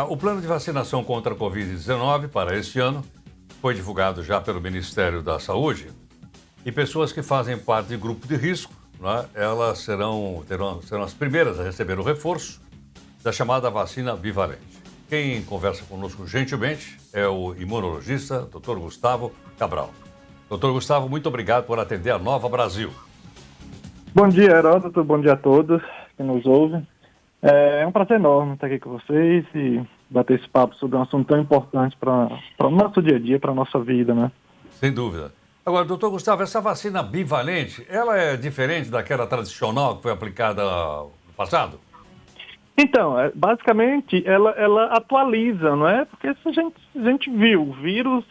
O plano de vacinação contra a Covid-19 para este ano foi divulgado já pelo Ministério da Saúde e pessoas que fazem parte de grupo de risco, né, elas serão as primeiras a receber o reforço da chamada vacina bivalente. Quem conversa conosco gentilmente é o imunologista Dr. Gustavo Cabral. Dr. Gustavo, muito obrigado por atender a Nova Brasil. Bom dia, Heródoto. Bom dia a todos que nos ouvem. É um prazer enorme estar aqui com vocês e bater esse papo sobre um assunto tão importante para o nosso dia a dia, para a nossa vida, né? Sem dúvida. Agora, doutor Gustavo, essa vacina bivalente, ela é diferente daquela tradicional que foi aplicada no passado? Então, basicamente, ela atualiza, não é? Porque se a gente viu, o vírus,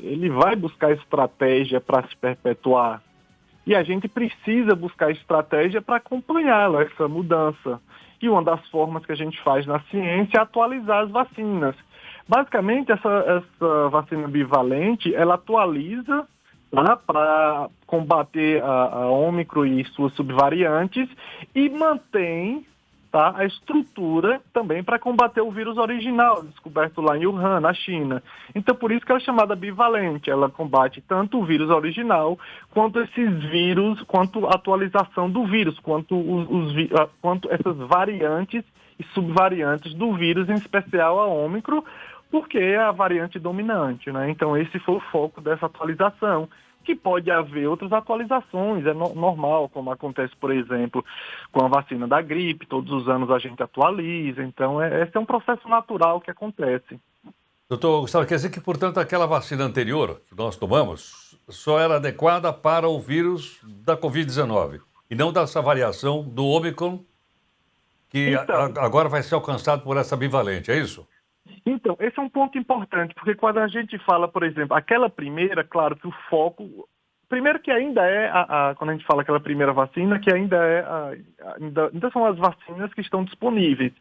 ele vai buscar estratégia para se perpetuar. E a gente precisa buscar estratégia para acompanhá-la, essa mudança. E uma das formas que a gente faz na ciência é atualizar as vacinas. Basicamente, essa vacina bivalente, ela atualiza, tá, para combater a Ômicron e suas subvariantes e mantém, tá, a estrutura também para combater o vírus original, descoberto lá em Wuhan, na China. Então, por isso que ela é chamada bivalente. Ela combate tanto o vírus original, quanto esses vírus, quanto a atualização do vírus, quanto essas variantes e subvariantes do vírus, em especial a Ômicron, porque é a variante dominante, né? Então, esse foi o foco dessa atualização. Que pode haver outras atualizações, é normal, como acontece, por exemplo, com a vacina da gripe, todos os anos a gente atualiza, então esse é um processo natural que acontece. Doutor Gustavo, quer dizer que, portanto, aquela vacina anterior que nós tomamos só era adequada para o vírus da Covid-19 e não dessa variação do Omicron que Então, agora vai ser alcançado por essa bivalente, é isso? Então, esse é um ponto importante, porque quando a gente fala, por exemplo, aquela primeira, claro que o foco. Primeiro que ainda é, quando a gente fala aquela primeira vacina, que ainda são as vacinas que estão disponíveis.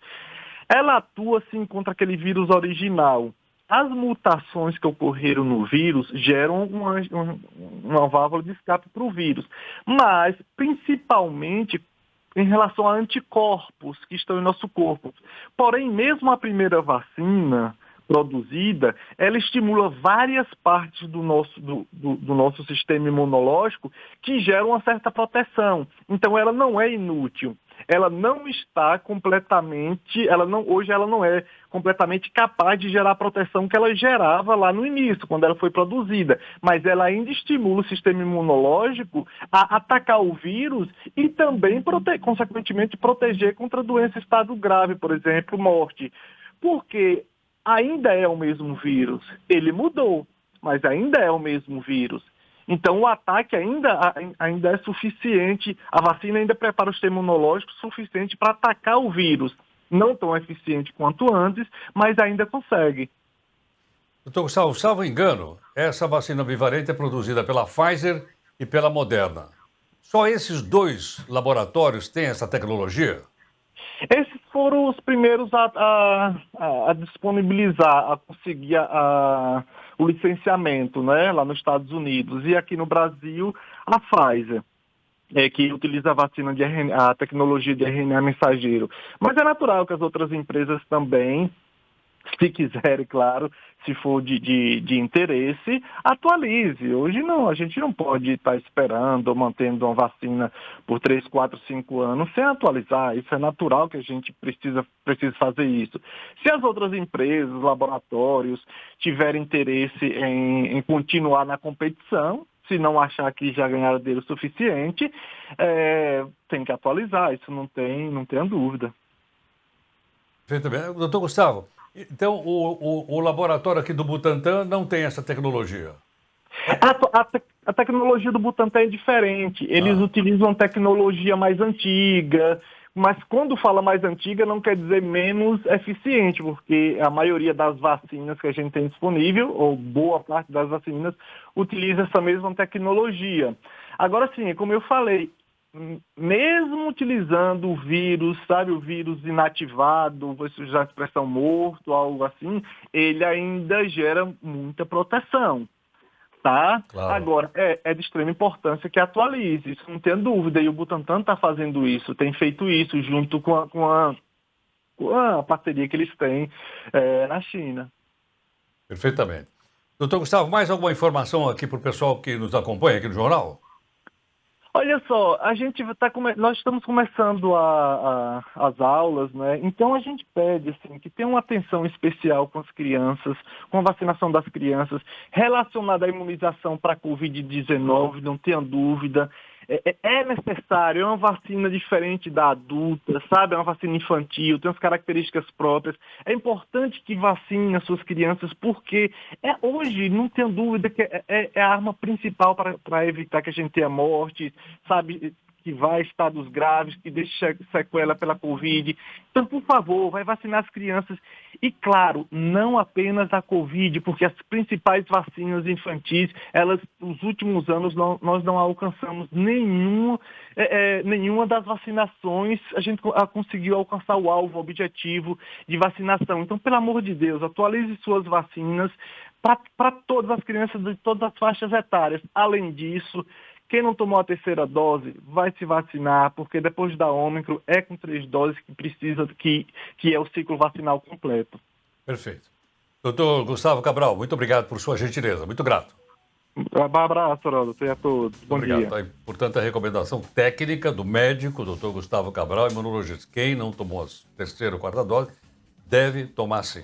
Ela atua, sim, contra aquele vírus original. As mutações que ocorreram no vírus geram uma válvula de escape para o vírus. Mas, principalmente, em relação a anticorpos que estão em nosso corpo. Porém, mesmo a primeira vacina produzida, ela estimula várias partes do nosso sistema imunológico que geram uma certa proteção. Então, ela não é inútil. Ela não está completamente, hoje ela não é completamente capaz de gerar a proteção que ela gerava lá no início, quando ela foi produzida. Mas ela ainda estimula o sistema imunológico a atacar o vírus e também, consequentemente, proteger contra doença em estado grave, por exemplo, morte. Porque ainda é o mesmo vírus. Ele mudou, mas ainda é o mesmo vírus. Então, o ataque ainda é suficiente, a vacina ainda prepara o sistema imunológico suficiente para atacar o vírus. Não tão eficiente quanto antes, mas ainda consegue. Doutor Gustavo, salvo engano, essa vacina bivalente é produzida pela Pfizer e pela Moderna. Só esses dois laboratórios têm essa tecnologia? Esses foram os primeiros a disponibilizar, a conseguir o licenciamento, né, lá nos Estados Unidos. E aqui no Brasil, a Pfizer, que utiliza a vacina de RNA, a tecnologia de RNA mensageiro. Mas é natural que as outras empresas também, se quiserem, claro, se for de interesse, atualize. Hoje não, a gente não pode estar esperando ou mantendo uma vacina por 3, 4, 5 anos sem atualizar. Isso é natural que a gente precise fazer isso. Se as outras empresas, laboratórios, tiverem interesse em continuar na competição, se não achar que já ganharam dele o suficiente, tem que atualizar, isso não tenha dúvida. Perfeitamente. Doutor Gustavo, então o laboratório aqui do Butantan não tem essa tecnologia? A tecnologia do Butantan é diferente. Eles utilizam tecnologia mais antiga, mas quando fala mais antiga não quer dizer menos eficiente, porque a maioria das vacinas que a gente tem disponível, ou boa parte das vacinas, utiliza essa mesma tecnologia. Agora sim, como eu falei, mesmo utilizando o vírus, sabe, o vírus inativado, vou usar a expressão morto, algo assim, ele ainda gera muita proteção, tá? Claro. Agora, é de extrema importância que atualize, isso não tem dúvida, e o Butantan está fazendo isso, tem feito isso junto com a parceria que eles têm na China. Perfeitamente. Doutor Gustavo, mais alguma informação aqui para o pessoal que nos acompanha aqui no jornal? Olha só, nós estamos começando as aulas, né? Então a gente pede assim, que tenha uma atenção especial com as crianças, com a vacinação das crianças, relacionada à imunização para a Covid-19, não tenha dúvida. É necessário, é uma vacina diferente da adulta, sabe? É uma vacina infantil, tem as características próprias. É importante que vacine as suas crianças, porque hoje, não tenha dúvida, que é a arma principal para evitar que a gente tenha morte, sabe? Que vai estados graves, que deixa sequela pela Covid. Então, por favor, vai vacinar as crianças. E, claro, não apenas a Covid, porque as principais vacinas infantis, nos últimos anos, nós não alcançamos nenhuma das vacinações, a gente conseguiu alcançar o alvo, o objetivo de vacinação. Então, pelo amor de Deus, atualize suas vacinas para todas as crianças de todas as faixas etárias. Além disso, quem não tomou a terceira dose vai se vacinar, porque depois da Ômicron é com 3 doses que precisa, que é o ciclo vacinal completo. Perfeito. Doutor Gustavo Cabral, muito obrigado por sua gentileza. Muito grato. Um abraço, Haroldo. A todos. Bom Obrigado. dia. Tá, portanto, a recomendação técnica do médico, doutor Gustavo Cabral, imunologista. Quem não tomou a terceira ou quarta dose, deve tomar sim.